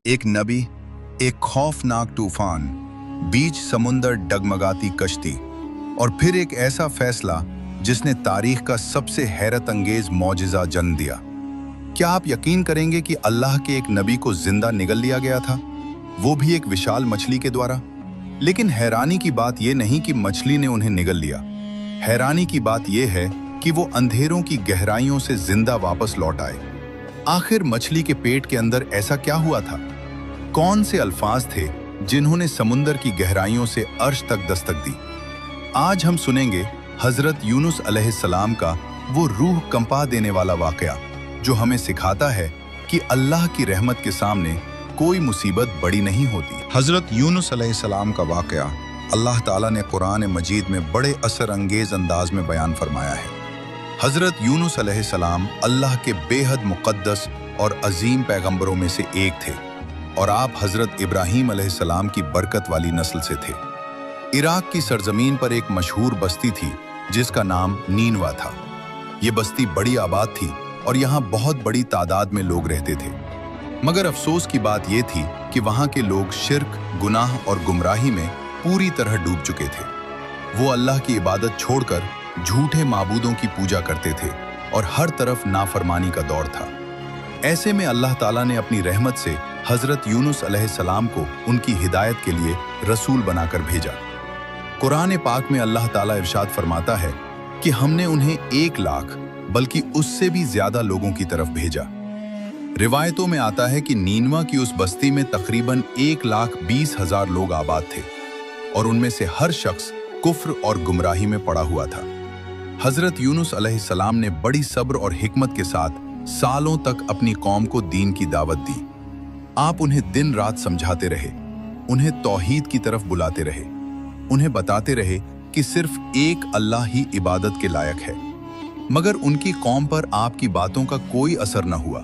एक नबी, एक खौफनाक तूफान, बीच समुंदर डगमगाती कश्ती और फिर एक ऐसा फैसला जिसने तारीख का सबसे हैरत अंगेज मौजिज़ा जन्म दिया। क्या आप यकीन करेंगे कि अल्लाह के एक नबी को जिंदा निगल लिया गया था, वो भी एक विशाल मछली के द्वारा। लेकिन हैरानी की बात यह नहीं कि मछली ने उन्हें निगल लिया, हैरानी की बात यह है कि वो अंधेरों की गहराइयों से जिंदा वापस लौट आए। आखिर मछली के पेट के अंदर ऐसा क्या हुआ था? कौन से अल्फाज थे जिन्होंने समुंदर की गहराइयों से अर्श तक दस्तक दी? आज हम सुनेंगे हजरत यूनुस अलैहिस्सलाम का वो रूह कंपा देने वाला वाकया जो हमें सिखाता है कि अल्लाह की रहमत के सामने कोई मुसीबत बड़ी नहीं होती। हजरत यूनुस अलैहिस्सलाम का वाकया अल्लाह ताला ने कुरान मजीद में बड़े असर अंगेज अंदाज में बयान फरमाया है। हजरत यूनुस अलैहिस्सलाम अल्लाह के बेहद मुक़द्दस और अजीम पैगंबरों में से एक थे और आप हजरत इब्राहीम अलैहिस्सलाम की बरकत वाली नस्ल से थे। इराक की सरजमीन पर एक मशहूर बस्ती थी जिसका नाम नीनवा था। ये बस्ती बड़ी आबाद थी और यहाँ बहुत बड़ी तादाद में लोग रहते थे। मगर अफसोस की बात यह थी कि वहाँ के लोग शिर्क, गुनाह और गुमराही में पूरी तरह डूब चुके थे। वो अल्लाह की इबादत छोड़कर झूठे माबूदों की पूजा करते थे और हर तरफ नाफरमानी का दौर था। ऐसे में अल्लाह ताला ने अपनी रहमत से हजरत यूनुस अलैहिस्सलाम को उनकी हिदायत के लिए रसूल बनाकर भेजा। कुरान पाक में अल्लाह ताला इरशाद फरमाता है कि हमने उन्हें 1 लाख बल्कि उससे भी ज्यादा लोगों की तरफ भेजा। रिवायतों में आता है कि नीनवा की उस बस्ती में तकरीबन 1,20,000 लोग आबाद थे और उनमें से हर शख्स कुफ्र और गुमराही में पड़ा हुआ था। हजरत यूनुस अलैहिस्सलाम ने बड़ी सब्र और हिकमत के साथ सालों तक अपनी कौम को दीन की दावत दी। आप उन्हें दिन रात समझाते रहे, उन्हें तौहीद की तरफ बुलाते रहे, उन्हें बताते रहे कि सिर्फ एक अल्लाह ही इबादत के लायक है। मगर उनकी कौम पर आपकी बातों का कोई असर न हुआ।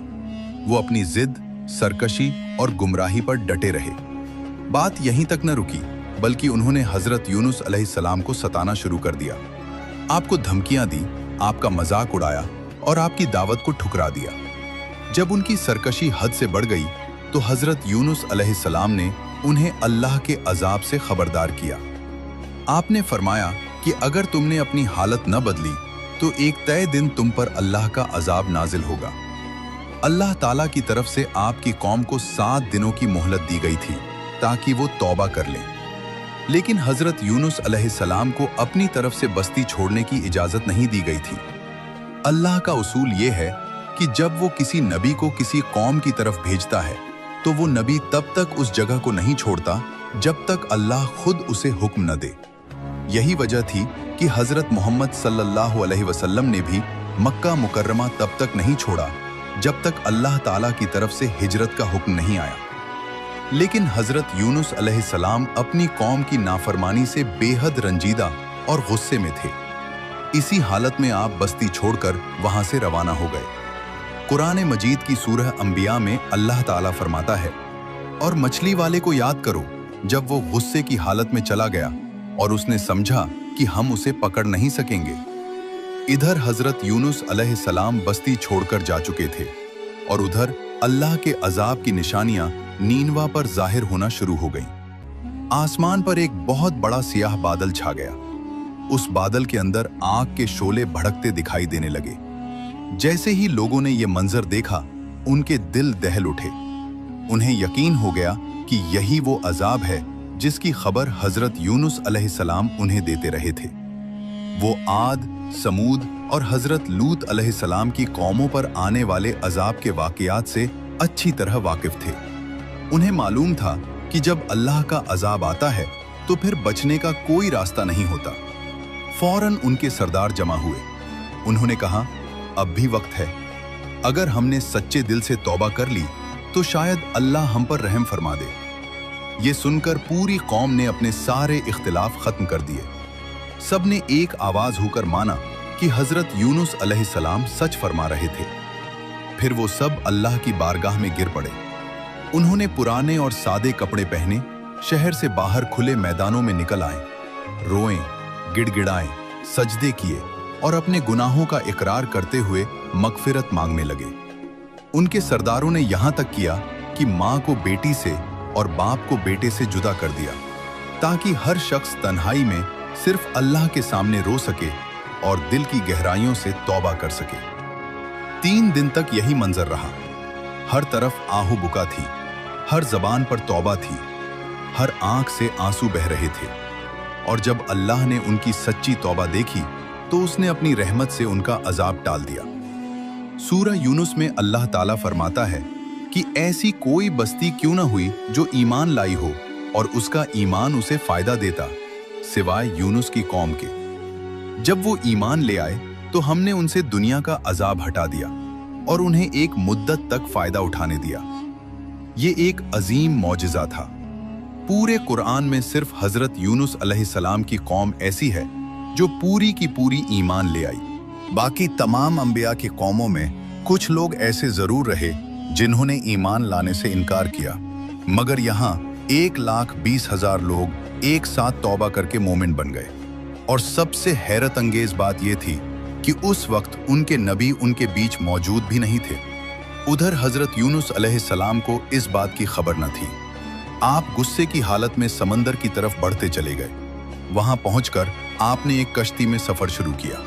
वो अपनी जिद, सरकशी और गुमराही पर डटे रहे। बात यहीं तक न रुकी बल्कि उन्होंने हजरत यूनुस अलैहिस्सलाम को सताना शुरू कर दिया। आपको धमकियां दी, आपका मजाक उड़ाया और आपकी दावत को ठुकरा दिया। जब उनकी सरकशी हद से बढ़ गई तो हजरत यूनुस अलैहिस्सलाम ने उन्हें अल्लाह के अजाब से खबरदार किया। आपने फरमाया कि अगर तुमने अपनी हालत न बदली तो एक तय दिन तुम पर अल्लाह का अजाब नाजिल होगा। अल्लाह ताला की तरफ से आपकी कौम को 7 दिनों की मोहलत दी गई थी ताकि वो तौबा कर लें। लेकिन हजरत यूनुस अलैहिस्सलाम को अपनी तरफ से बस्ती छोड़ने की इजाजत नहीं दी गई थी। अल्लाह का उसूल ये है कि जब वो किसी नबी को किसी कौम की तरफ भेजता है तो वो नबी तब तक उस जगह को नहीं छोड़ता जब तक अल्लाह खुद उसे हुक्म न दे। यही वजह थी कि हजरत मोहम्मद सल्लल्लाहु अलैहि वसल्लम ने भी मक्का मुकर्रमा तब तक नहीं छोड़ा जब तक अल्लाह ताला की तरफ से हिजरत का हुक्म नहीं आया। लेकिन हजरत यूनुस अलैहिस्सलाम अपनी कौम की नाफरमानी से बेहद रंजीदा और गुस्से में थे। इसी हालत में आप बस्ती छोड़कर वहां से रवाना हो गए। कुरान मजीद की सूरह अंबिया में अल्लाह ताला फरमाता है, और मछली वाले को याद करो जब वो गुस्से की हालत में चला गया और उसने समझा कि हम उसे पकड़ नहीं सकेंगे। इधर हजरत यूनुस अलैहिस्सलाम बस्ती छोड़कर जा चुके थे और उधर अल्लाह के अजाब की निशानियां नीनवा पर जाहिर होना शुरू हो गईं। आसमान पर एक बहुत बड़ा सियाह बादल छा गया। उस बादल के अंदर आग के शोले भड़कते दिखाई देने लगे। जैसे ही लोगों ने यह मंजर देखा, उनके दिल दहल उठे। उन्हें यकीन हो गया कि यही वो अजाब है जिसकी खबर हजरत यूनुस अलैहिस्सलाम उन्हें देते रहे थे। वो आद, समूद और हजरत लूत अलैहिस्सलाम की कौमों पर आने वाले अजाब के वाकयात से अच्छी तरह वाकिफ थे। उन्हें मालूम था कि जब अल्लाह का अजाब आता है तो फिर बचने का कोई रास्ता नहीं होता। फौरन उनके सरदार जमा हुए। उन्होंने कहा, अब भी वक्त है। अगर हमने सच्चे दिल से तौबा कर ली तो शायद अल्लाह हम पर रहम फरमा दे। ये सुनकर पूरी कौम ने अपने सारे इख्तिलाफ खत्म कर दिए। सब ने एक आवाज होकर माना कि हजरत यूनुस अलैहिस्सलाम सच फरमा रहे थे। फिर वो सब अल्लाह की बारगाह में गिर पड़े। उन्होंने पुराने और सादे कपड़े पहने शहर से बाहर खुले मैदानों में निकल आए, रोए, गिड़गिड़ाए, सजदे किए और अपने गुनाहों का इकरार करते हुए मगफिरत मांगने लगे। उनके सरदारों ने यहां तक किया कि माँ को बेटी से और बाप को बेटे से जुदा कर दिया, ताकि हर शख्स तन्हाई में सिर्फ अल्लाह के सामने रो सके और दिल की गहराइयों से तौबा कर सके। 3 दिन तक यही मंजर रहा। हर तरफ आहू बुका थी, हर जबान पर तौबा थी, हर आंख से आंसू बह रहे थे। और जब अल्लाह ने उनकी सच्ची तौबा देखी तो उसने अपनी रहमत से उनका अजाब टाल दिया। सूरह यूनुस में अल्लाह ताला फरमाता है कि ऐसी कोई बस्ती क्यों ना हुई जो ईमान लाई हो और उसका ईमान उसे फायदा देता, सिवाय यूनुस की कौम के। जब वो ईमान ले आए तो हमने उनसे दुनिया का अजाब हटा दिया और उन्हें एक मुद्दत तक फायदा उठाने दिया। ये एक अजीम मौजिज़ा था। पूरे कुरान में सिर्फ हजरत यूनुस अलैहिस्सलाम की कौम ऐसी है जो पूरी की पूरी ईमान ले आई। बाकी तमाम अंबिया की कौमों में कुछ लोग ऐसे जरूर रहे जिन्होंने ईमान लाने से इनकार किया, मगर यहाँ 1,20,000 लोग एक साथ तौबा करके मोमिन बन गए। और सबसे हैरत अंगेज बात यह थी कि उस वक्त उनके नबी उनके बीच मौजूद भी नहीं थे। उधर हजरत यूनुस अलैहिस्सलाम को इस बात की खबर न थी। आप गुस्से की हालत में समंदर की तरफ बढ़ते चले गए। वहां पहुंचकर आपने एक कश्ती में सफर शुरू किया।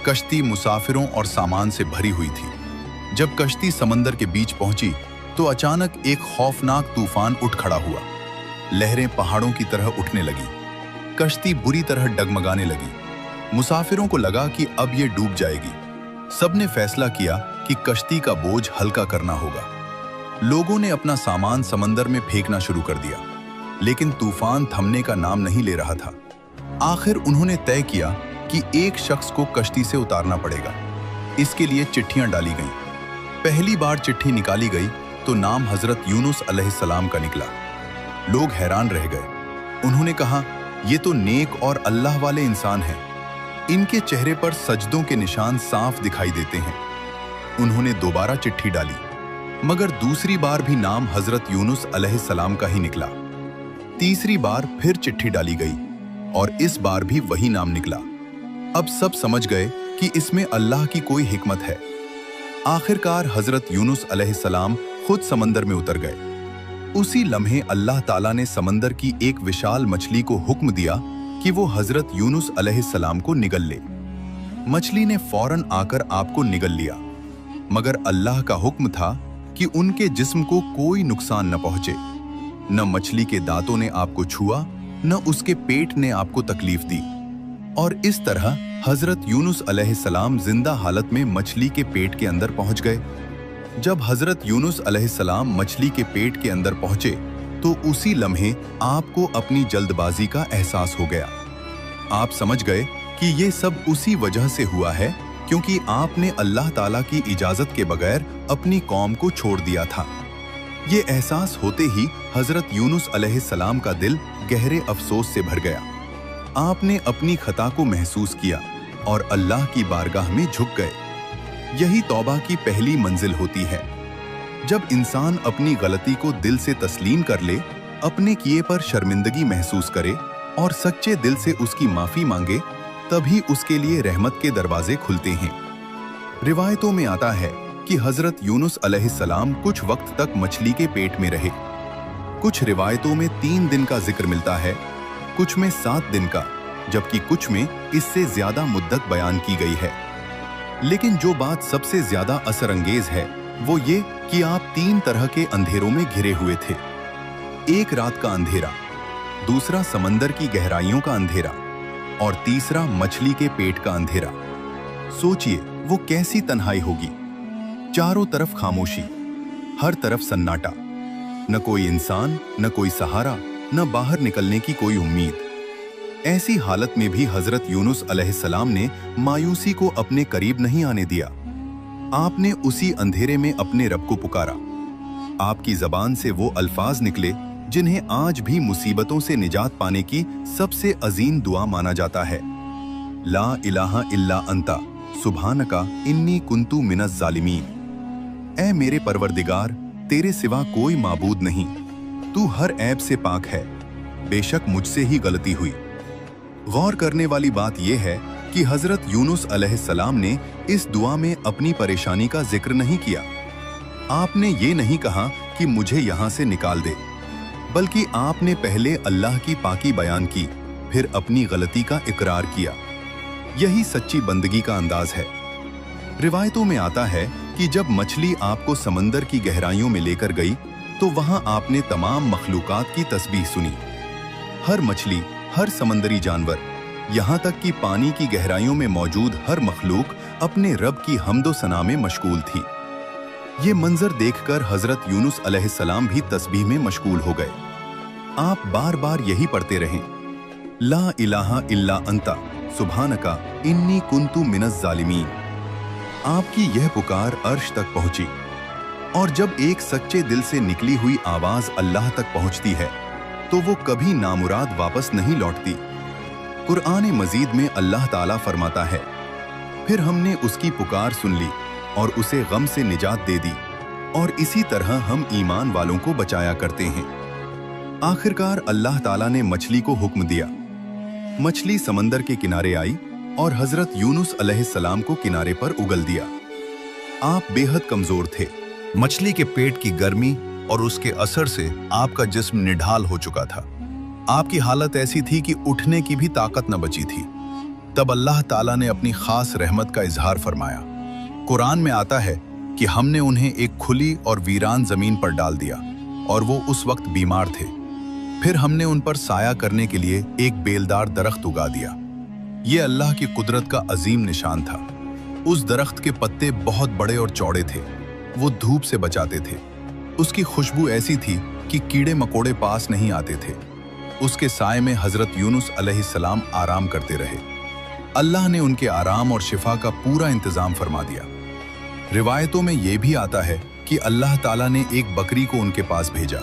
कश्ती मुसाफिरों और सामान से भरी हुई थी। जब कश्ती समंदर के बीच पहुंची तो अचानक एक खौफनाक तूफान उठ खड़ा हुआ। लहरें पहाड़ों की तरह उठने लगी। कश्ती बुरी तरह डगमगाने लगी। मुसाफिरों को लगा कि अब ये डूब जाएगी। सबने फैसला किया कि कश्ती का बोझ हल्का करना होगा। लोगों ने अपना सामान समंदर में फेंकना शुरू कर दिया, लेकिन तूफान थमने का नाम नहीं ले रहा था। आखिर उन्होंने तय किया कि एक शख्स को कश्ती से उतारना पड़ेगा। इसके लिए चिट्ठियां डाली गईं। पहली बार चिट्ठी निकाली गई तो नाम हजरत यूनुस अलैहिस्सलाम का निकला। लोग हैरान रह गए। उन्होंने कहा, ये तो नेक और अल्लाह वाले इंसान हैं। इनके चेहरे पर सजदों के निशान साफ दिखाई देते हैं। उन्होंने दोबारा चिट्ठी डाली, मगर दूसरी बार भी नाम हजरत यूनुस अलैहिस्सलाम का ही निकला। तीसरी बार फिर चिट्ठी डाली गई और इस बार भी वही नाम निकला। अब सब समझ गए कि इसमें अल्लाह की कोई हिकमत है। आखिरकार हजरत यूनुस अलैहिस्सलाम खुद समंदर में उतर गए। उसी लम्हे अल्लाह ताला ने समंदर की एक विशाल मछली को हुक्म दिया कि वो हजरत यूनुस अलैहिस्सलाम को निगल ले। मछली ने फौरन आकर आपको निगल लिया, मगर अल्लाह का हुक्म था कि उनके जिस्म को कोई नुकसान न पहुंचे। न मछली के दांतों ने आपको छुआ, न उसके पेट ने आपको तकलीफ दी। और इस तरह हजरत यूनुस अलैहिस्सलाम जिंदा हालत में मछली के पेट के अंदर पहुंच गए। जब हजरत यूनुस अलैहिस्सलाम मछली के पेट के अंदर पहुंचे तो उसी लम्हे आपको अपनी जल्दबाजी का एहसास हो गया। आप समझ गए कि ये सब उसी वजह से हुआ है क्योंकि आपने अल्लाह ताला की इजाजत के बगैर अपनी कौम को छोड़ दिया था। ये एहसास होते ही हजरत यूनुस अलैहिस्सलाम का दिल गहरे अफसोस से भर गया। आपने अपनी खता को महसूस किया और अल्लाह की बारगाह में झुक गए। यही तौबा की पहली मंजिल होती है। जब इंसान अपनी गलती को दिल से तस्लीम कर ले, अपने किए पर शर्मिंदगी महसूस करे और सच्चे दिल से उसकी माफी मांगे, तभी उसके लिए रहमत के दरवाजे खुलते हैं। रिवायतों में आता है कि हजरत यूनुस अलैहिस्सलाम कुछ वक्त तक मछली के पेट में रहे। कुछ रिवायतों में 3 दिन का जिक्र मिलता है, कुछ में 7 दिन का, जबकि कुछ में इससे ज्यादा मुद्दत बयान की गई है। लेकिन जो बात सबसे ज्यादा असरअंगेज है वो ये कि आप 3 तरह के अंधेरों में घिरे हुए थे। एक रात का अंधेरा, दूसरा समंदर की गहराइयों का अंधेरा और तीसरा मछली के पेट का अंधेरा। सोचिए वो कैसी तन्हाई होगी। चारों तरफ खामोशी, हर तरफ सन्नाटा, न कोई इंसान, न कोई सहारा, न बाहर निकलने की कोई उम्मीद। ऐसी हालत में भी हजरत यूनुस अलैहिस्सलाम ने मायूसी को अपने करीब नहीं आने दिया। आपने उसी अंधेरे में अपने रब को पुकारा। आपकी जबान से वो अल्फाज निकले जिन्हें आज भी मुसीबतों से निजात पाने की सबसे अजीम दुआ माना जाता है। ला इलाहा इल्ला अंता सुब्हानका इन्नी कुन्तु मिनज़ ज़ालिमीन। ऐ मेरे परवरदिगार, तेरे सिवा कोई माबूद नहीं, तू हर ऐब से पाक है, बेशक मुझसे ही गलती हुई। गौर करने वाली बात यह है कि हजरत यूनुस अलैहिस्सलाम ने इस दुआ में अपनी परेशानी का जिक्र नहीं किया। आपने ये नहीं कहा कि मुझे यहाँ से निकाल दे, बल्कि आपने पहले अल्लाह की पाकी बयान की, फिर अपनी गलती का इकरार किया। यही सच्ची बंदगी का अंदाज है। रिवायतों में आता है कि जब मछली आपको समंदर की गहराइयों में लेकर गई तो वहां आपने तमाम मखलूकात की तस्बीह सुनी। हर मछली, हर समंदरी जानवर, यहाँ तक कि पानी की गहराइयों में मौजूद हर मखलूक अपने रब की हम्दो सना में मशगूल थी। ये मंजर देखकर हजरत यूनुस अलैहिस्सलाम भी तस्बीह में मशगूल हो गए। आप बार बार यही पढ़ते रहें, ला इलाहा इल्ला अंता सुब्हानका इन्नी कुन्तु मिनज़ ज़ालिमीन। आपकी यह पुकार अर्श तक पहुंची, और जब एक सच्चे दिल से निकली हुई आवाज अल्लाह तक पहुंचती है तो वो कभी नामुराद वापस नहीं लौटती। कुरान मजीद में अल्लाह ताला फरमाता है, फिर हमने उसकी पुकार सुन ली और उसे गम से निजात दे दी, और इसी तरह हम ईमान वालों को बचाया करते हैं। आखिरकार अल्लाह ताला ने मछली को हुक्म दिया। मछली समंदर के किनारे आई और हजरत यूनुस अलैहिस्सलाम को किनारे पर उगल दिया। आप बेहद कमजोर थे। मछली के पेट की गर्मी और उसके असर से आपका जिस्म निढाल हो चुका था। आपकी हालत ऐसी थी कि उठने की भी ताकत न बची थी। तब अल्लाह ताला ने अपनी खास रहमत का इजहार फरमाया। कुरान में आता है कि हमने उन्हें एक खुली और वीरान जमीन पर डाल दिया और वो उस वक्त बीमार थे। फिर हमने उन पर साया करने के लिए एक बेलदार दरख्त उगा दिया। ये अल्लाह की कुदरत का अजीम निशान था। उस दरख्त के पत्ते बहुत बड़े और चौड़े थे। वो धूप से बचाते थे। उसकी खुशबू ऐसी थी कि कीड़े मकोड़े पास नहीं आते थे। उसके साए में हजरत यूनुस अलैहिस्सलाम आराम करते रहे। अल्लाह ने उनके आराम और शिफा का पूरा इंतजाम फरमा दिया। रिवायतों में यह भी आता है कि अल्लाह ताला ने एक बकरी को उनके पास भेजा।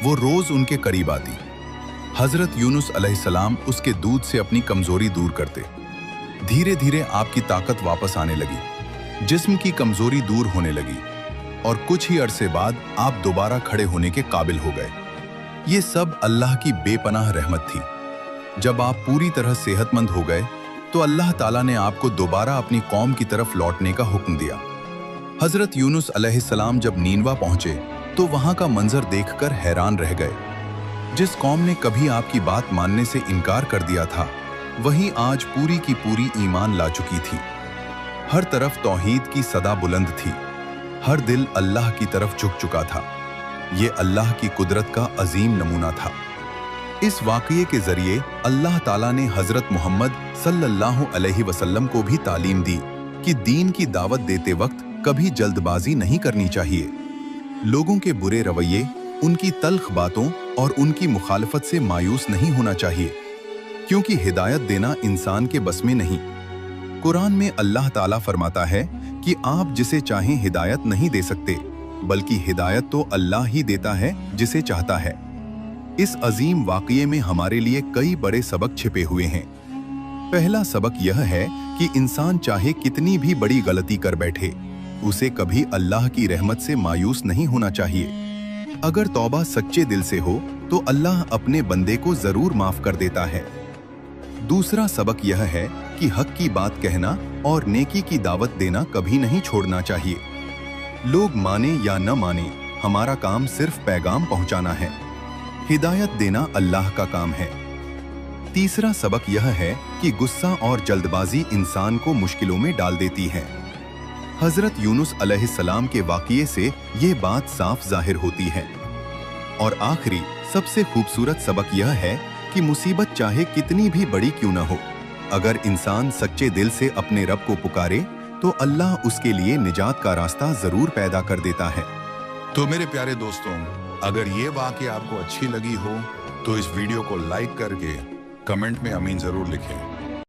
वो रोज उनके करीब आती। हजरत यूनुस अलैहिस्सलाम उसके दूध से अपनी कमजोरी दूर करते। धीरे धीरे आपकी ताकत वापस आने लगी, जिस्म की कमजोरी दूर होने लगी, और कुछ ही अरसे बाद आप दोबारा खड़े होने के काबिल हो गए। ये सब अल्लाह की बेपनाह रहमत थी। जब आप पूरी तरह सेहतमंद हो गए तो अल्लाह ताला ने आपको दोबारा अपनी कौम की तरफ लौटने का हुक्म दिया। हजरत यूनुस अलैहिस्सलाम जब नीनवा पहुंचे तो वहां का मंजर देखकर हैरान रह गए। जिस कौम ने कभी आपकी बात मानने से इनकार कर दिया था, वही आज पूरी की पूरी ईमान ला चुकी थी। हर तरफ तौहीद की सदा बुलंद थी। हर दिल अल्लाह की तरफ झुक चुका था। ये अल्लाह की कुदरत का अजीम नमूना था। इस वाक़ये के जरिए अल्लाह ताला ने हजरत मोहम्मद सल्लल्लाहु अलैहि वसल्लम को भी तालीम दी कि दीन की दावत देते वक्त कभी जल्दबाजी नहीं करनी चाहिए। लोगों के बुरे रवैये, उनकी तल्ख बातों और उनकी मुखालफत से मायूस नहीं होना चाहिए, क्योंकि हिदायत देना इंसान के बस में नहीं। कुरान में अल्लाह ताला फरमाता है कि आप जिसे चाहें हिदायत नहीं दे सकते, बल्कि हिदायत तो अल्लाह ही देता है जिसे चाहता है। इस अजीम वाक़ये में हमारे लिए कई बड़े सबक छिपे हुए हैं। पहला सबक यह है कि इंसान चाहे कितनी भी बड़ी गलती कर बैठे, उसे कभी अल्लाह की रहमत से मायूस नहीं होना चाहिए। अगर तौबा सच्चे दिल से हो तो अल्लाह अपने बंदे को जरूर माफ कर देता है। दूसरा सबक यह है कि हक की बात कहना और नेकी की दावत देना कभी नहीं छोड़ना चाहिए। लोग माने या न माने, हमारा काम सिर्फ पैगाम पहुंचाना है। हिदायत देना अल्लाह का काम है। तीसरा सबक यह है कि गुस्सा और जल्दबाजी इंसान को मुश्किलों में डाल देती है। हजरत यूनुस अलैहिस्सलाम के वाक़ये से ये बात साफ जाहिर होती है। और आखिरी सबसे खूबसूरत सबक यह है कि मुसीबत चाहे कितनी भी बड़ी क्यों न हो, अगर इंसान सच्चे दिल से अपने रब को पुकारे तो अल्लाह उसके लिए निजात का रास्ता जरूर पैदा कर देता है। तो मेरे प्यारे दोस्तों, अगर ये वाक़या आपको अच्छी लगी हो तो इस वीडियो को लाइक करके कमेंट में आमीन जरूर लिखें।